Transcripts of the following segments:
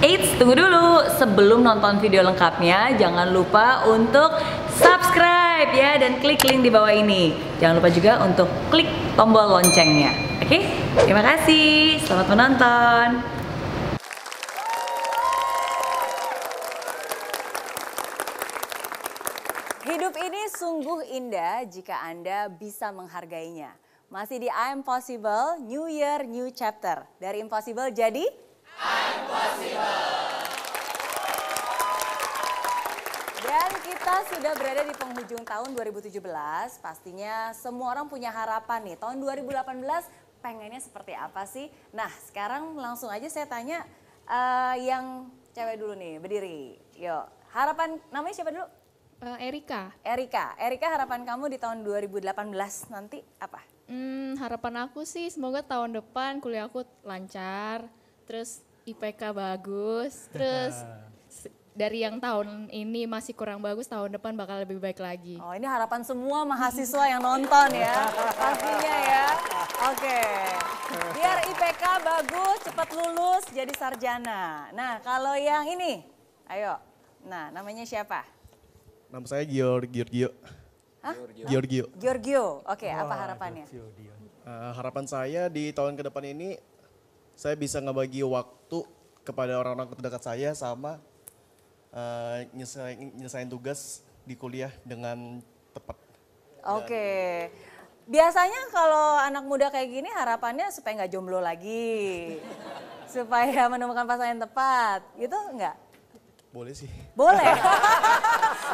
Eits, tunggu dulu. Sebelum nonton video lengkapnya, jangan lupa untuk subscribe ya dan klik link di bawah ini. Jangan lupa juga untuk klik tombol loncengnya. Oke? Terima kasih. Selamat menonton. Hidup ini sungguh indah jika Anda bisa menghargainya. Masih di I'm Possible, New Year, New Chapter. Dari Impossible jadi I'm Possible. Dan kita sudah berada di penghujung tahun 2017. Pastinya semua orang punya harapan nih. Tahun 2018 pengennya seperti apa sih? Nah, sekarang langsung aja saya tanya yang cewek dulu nih, berdiri. Yuk, harapan namanya siapa dulu? Erika. Erika, harapan kamu di tahun 2018 nanti apa? Harapan aku sih semoga tahun depan kuliah aku lancar, terus IPK bagus, terus dari yang tahun ini masih kurang bagus, tahun depan bakal lebih baik lagi. Oh, ini harapan semua mahasiswa yang nonton ya, pastinya ya. Oke, biar IPK bagus, cepat lulus, jadi sarjana. Nah, kalau yang ini, ayo. Nah, namanya siapa? Nama saya Giorgio. Hah? Giorgio. Oke, apa harapannya? Harapan saya di tahun ke depan ini saya bisa ngebagi waktu kepada orang-orang terdekat saya sama nyelesain tugas di kuliah dengan tepat. Oke. Biasanya kalau anak muda kayak gini harapannya supaya nggak jomblo lagi. Supaya menemukan pasangan yang tepat. Gitu enggak? Boleh sih. Boleh.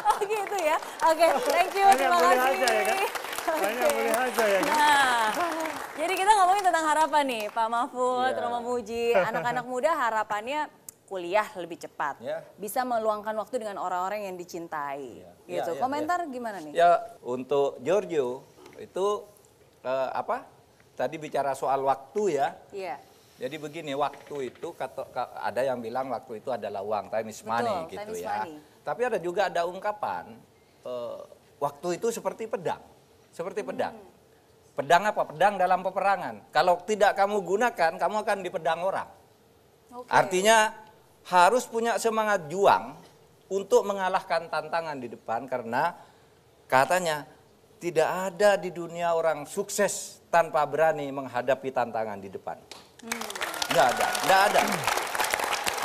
Oh gitu ya. Oke, thank you. Terima kasih. Aja, ya kan? Banyak boleh aja ya kan? Nah, jadi kita ngomongin tentang harapan nih, Pak Mahfud, Romo Muji. Anak-anak muda harapannya kuliah lebih cepat. Bisa meluangkan waktu dengan orang-orang yang dicintai. Gitu. Komentar gimana nih? Ya, untuk Giorgio itu tadi bicara soal waktu ya. Iya. Jadi begini, waktu itu ada yang bilang waktu itu adalah uang, time is money. Betul, gitu time is ya. money. Tapi ada juga ada ungkapan waktu itu seperti pedang. Seperti pedang. Pedang apa? Pedang dalam peperangan. Kalau tidak kamu gunakan, kamu akan dipedang orang. Artinya harus punya semangat juang untuk mengalahkan tantangan di depan, karena katanya tidak ada di dunia orang sukses tanpa berani menghadapi tantangan di depan. Nggak ada.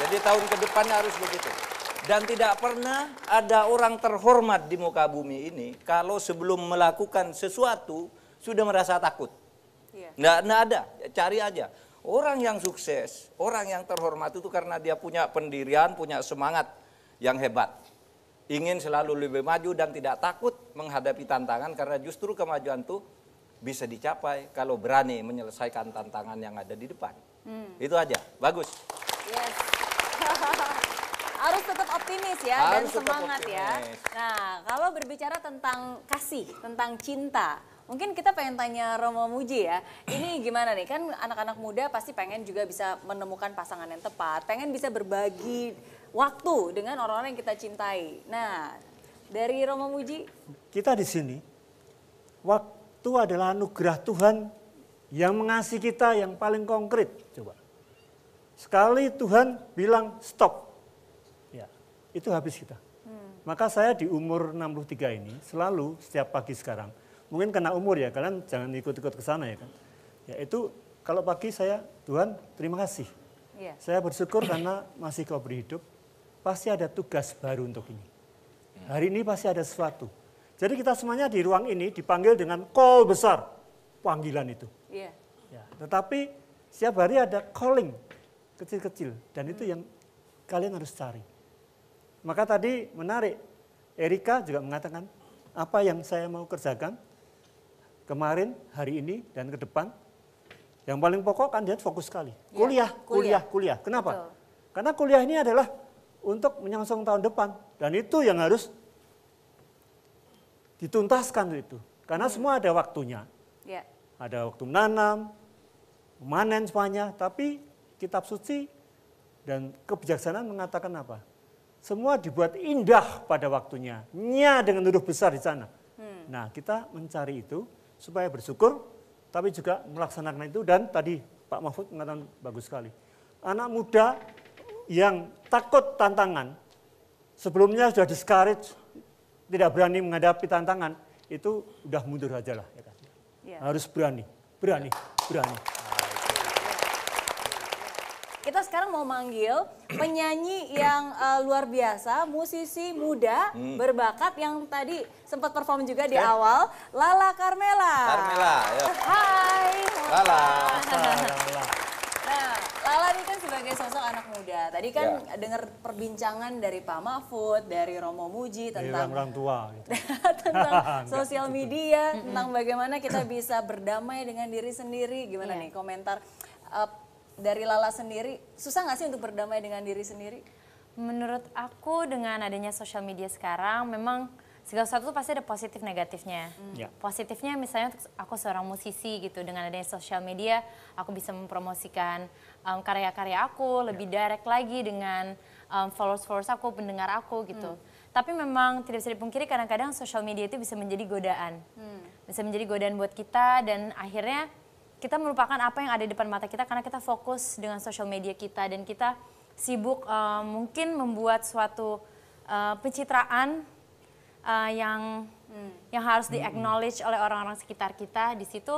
Jadi tahun ke depannya harus begitu. Dan tidak pernah ada orang terhormat di muka bumi ini kalau sebelum melakukan sesuatu sudah merasa takut. Nggak ada, cari aja. Orang yang sukses, orang yang terhormat itu karena dia punya pendirian, punya semangat yang hebat. Ingin selalu lebih maju dan tidak takut menghadapi tantangan, karena justru kemajuan itu bisa dicapai kalau berani menyelesaikan tantangan yang ada di depan. Itu aja, bagus. Yes. Harus tetap optimis ya, Harus dan tetap semangat optimis. ya. Nah, kalau berbicara tentang kasih, tentang cinta, mungkin kita pengen tanya Romo Muji ya. Ini gimana nih, kan anak-anak muda pasti pengen juga bisa menemukan pasangan yang tepat, pengen bisa berbagi waktu dengan orang-orang yang kita cintai. Nah, dari Romo Muji? Kita di sini, waktu adalah anugerah Tuhan yang mengasihi kita yang paling konkret. Coba. Sekali Tuhan bilang stop, ya itu habis kita. Maka saya di umur 63 ini selalu setiap pagi sekarang, mungkin kena umur ya, kalian jangan ikut-ikut ke sana ya kan. Ya itu kalau pagi saya, Tuhan terima kasih. Saya bersyukur karena masih kau beri hidup, pasti ada tugas baru untuk ini. Hari ini pasti ada sesuatu. Jadi kita semuanya di ruang ini dipanggil dengan call besar, panggilan itu. Ya, tetapi setiap hari ada calling kecil-kecil, dan itu yang kalian harus cari. Maka tadi menarik, Erika juga mengatakan, apa yang saya mau kerjakan kemarin, hari ini, dan ke depan. Yang paling pokok kan dia fokus sekali. Kuliah. Kenapa? Betul. Karena kuliah ini adalah untuk menyongsong tahun depan. Dan itu yang harus dituntaskan itu. Karena semua ada waktunya. Ada waktu menanam, memanen semuanya. Tapi kitab suci dan kebijaksanaan mengatakan apa? Semua dibuat indah pada waktunya. Nya dengan huruf besar di sana. Nah, kita mencari itu supaya bersyukur, tapi juga melaksanakan itu. Dan tadi Pak Mahfud mengatakan bagus sekali. Anak muda yang takut tantangan, sebelumnya sudah discourage, tidak berani menghadapi tantangan, itu udah mundur aja lah. Ya kan? Harus berani. Kita sekarang mau manggil penyanyi yang luar biasa, musisi muda, berbakat yang tadi sempat perform juga di awal, Lala Carmela. Carmela, ya. Hai. Lala. Nah, Lala ini kan sebagai sosok anak muda. Tadi kan dengar perbincangan dari Pak Mahfud, dari Romo Muji tentang orang tua. Gitu. tentang sosial media, tentang bagaimana kita bisa berdamai dengan diri sendiri. Gimana nih komentar dari Lala sendiri, susah nggak sih untuk berdamai dengan diri sendiri? Menurut aku dengan adanya sosial media sekarang memang segala sesuatu pasti ada positif negatifnya. Positifnya misalnya aku seorang musisi gitu, dengan adanya sosial media aku bisa mempromosikan karya-karya aku lebih direct lagi dengan followers aku, pendengar aku gitu. Tapi memang tidak bisa dipungkiri kadang-kadang sosial media itu bisa menjadi godaan. Bisa menjadi godaan buat kita dan akhirnya kita melupakan apa yang ada di depan mata kita karena kita fokus dengan sosial media kita dan kita sibuk mungkin membuat suatu pencitraan yang harus di-acknowledge oleh orang-orang sekitar kita. Di situ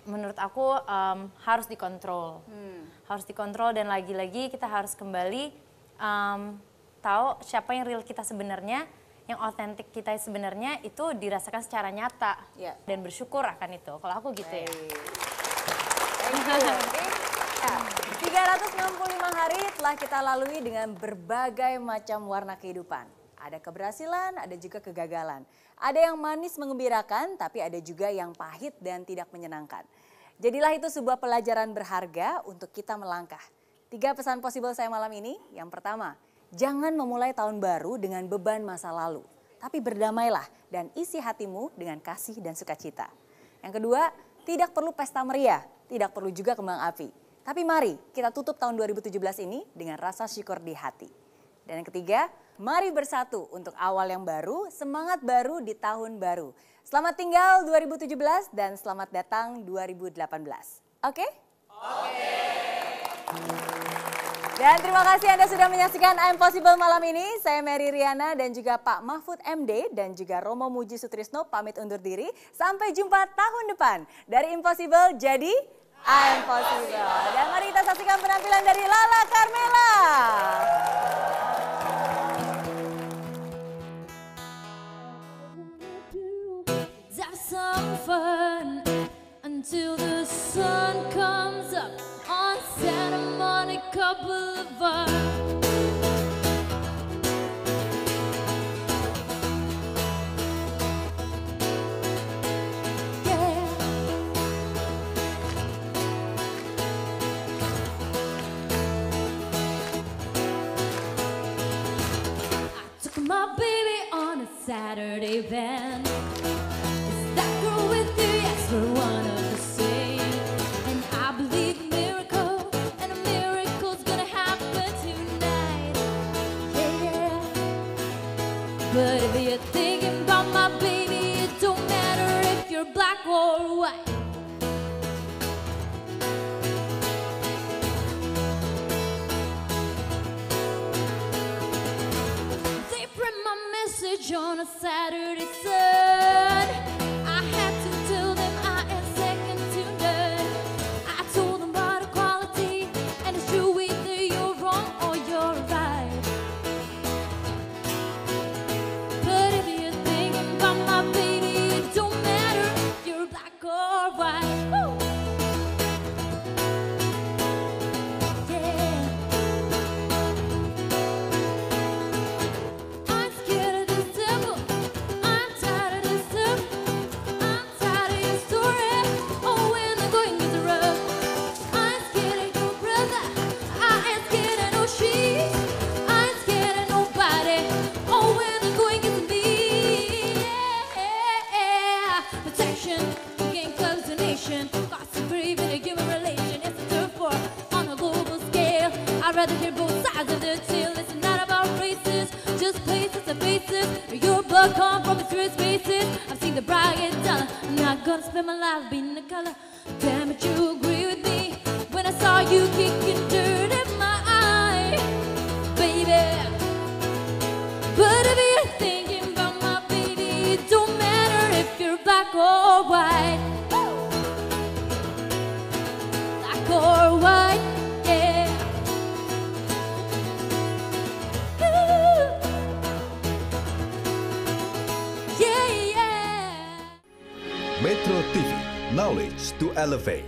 menurut aku harus dikontrol. Harus dikontrol dan lagi-lagi kita harus kembali tahu siapa yang real kita sebenarnya, yang otentik kita sebenarnya itu dirasakan secara nyata dan bersyukur akan itu. Kalau aku gitu ya. Thank you. 365 hari telah kita lalui dengan berbagai macam warna kehidupan. Ada keberhasilan, ada juga kegagalan. Ada yang manis mengembirakan, tapi ada juga yang pahit dan tidak menyenangkan. Jadilah itu sebuah pelajaran berharga untuk kita melangkah. 3 pesan possible saya malam ini. Yang pertama, jangan memulai tahun baru dengan beban masa lalu, tapi berdamailah dan isi hatimu dengan kasih dan sukacita. Yang kedua, tidak perlu pesta meriah, tidak perlu juga kembang api. Tapi mari kita tutup tahun 2017 ini dengan rasa syukur di hati. Dan yang ketiga, mari bersatu untuk awal yang baru, semangat baru di tahun baru. Selamat tinggal 2017 dan selamat datang 2018. Oke? Oke. Dan terima kasih Anda sudah menyaksikan I'm Possible malam ini. Saya Mary Riana dan juga Pak Mahfud MD dan juga Romo Muji Sutrisno pamit undur diri. Sampai jumpa tahun depan. Dari Impossible jadi I'm Possible. Dan mari kita saksikan penampilan dari Lala Carmela. Have some fun until the sun comes up on Santa Monica Boulevard. Yeah. I took my baby on a Saturday van. We're one of the same, and I believe in a miracle, and a miracle's gonna happen tonight. Yeah. But if you're thinking about my baby, it don't matter if you're black or white. They print my message on a Saturday sun. I had to tell them I am second to none. I told them about equality, and it's true either you're wrong or you're right. But if you're thinking about my baby, it don't matter if you're black or white. Woo! Yeah. I'm scared of this devil. I'm tired of this devil. I'm tired of your story. Oh, when the going gets rough, I'm scared of your brother. I ain't scared of no sheep. I ain't scared of nobody. Oh, when the going gets mean. Yeah. Protection against close the nation. Got to breathe in a human relation. It's a turf war on a global scale. I'd rather hear both sides of the tale. It's not about races, just places and faces. Your blood come from mysterious spaces. I've seen the bright dollar. I'm not gonna spend my life being a color. Damn it, you agree with me when I saw you kicking dirt in my eye. Choose to elevate.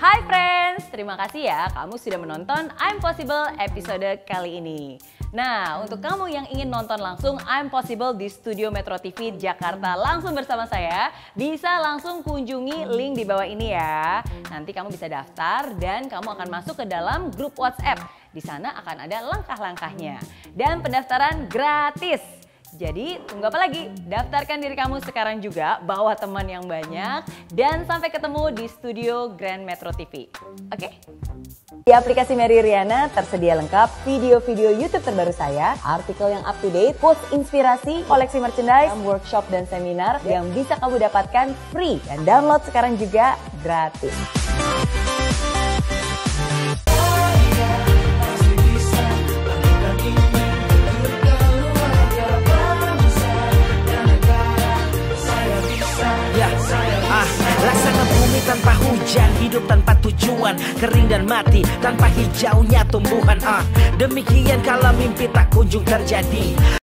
Hai friends, terima kasih ya kamu sudah menonton I'm Possible episode kali ini. Nah, untuk kamu yang ingin nonton langsung I'm Possible di Studio Metro TV Jakarta langsung bersama saya, bisa langsung kunjungi link di bawah ini ya. Nanti kamu bisa daftar dan kamu akan masuk ke dalam grup WhatsApp. Di sana akan ada langkah-langkahnya. Dan pendaftaran gratis. Jadi tunggu apa lagi? Daftarkan diri kamu sekarang juga, bawa teman yang banyak, dan sampai ketemu di studio Grand Metro TV. Oke? Di aplikasi Mary Riana tersedia lengkap video-video YouTube terbaru saya, artikel yang up to date, quotes inspirasi, koleksi merchandise, workshop dan seminar yang bisa kamu dapatkan free. Dan download sekarang juga gratis. Laksana bumi tanpa hujan, hidup tanpa tujuan, kering dan mati tanpa hijaunya tumbuhan. Demikian kalau mimpi tak kunjung terjadi.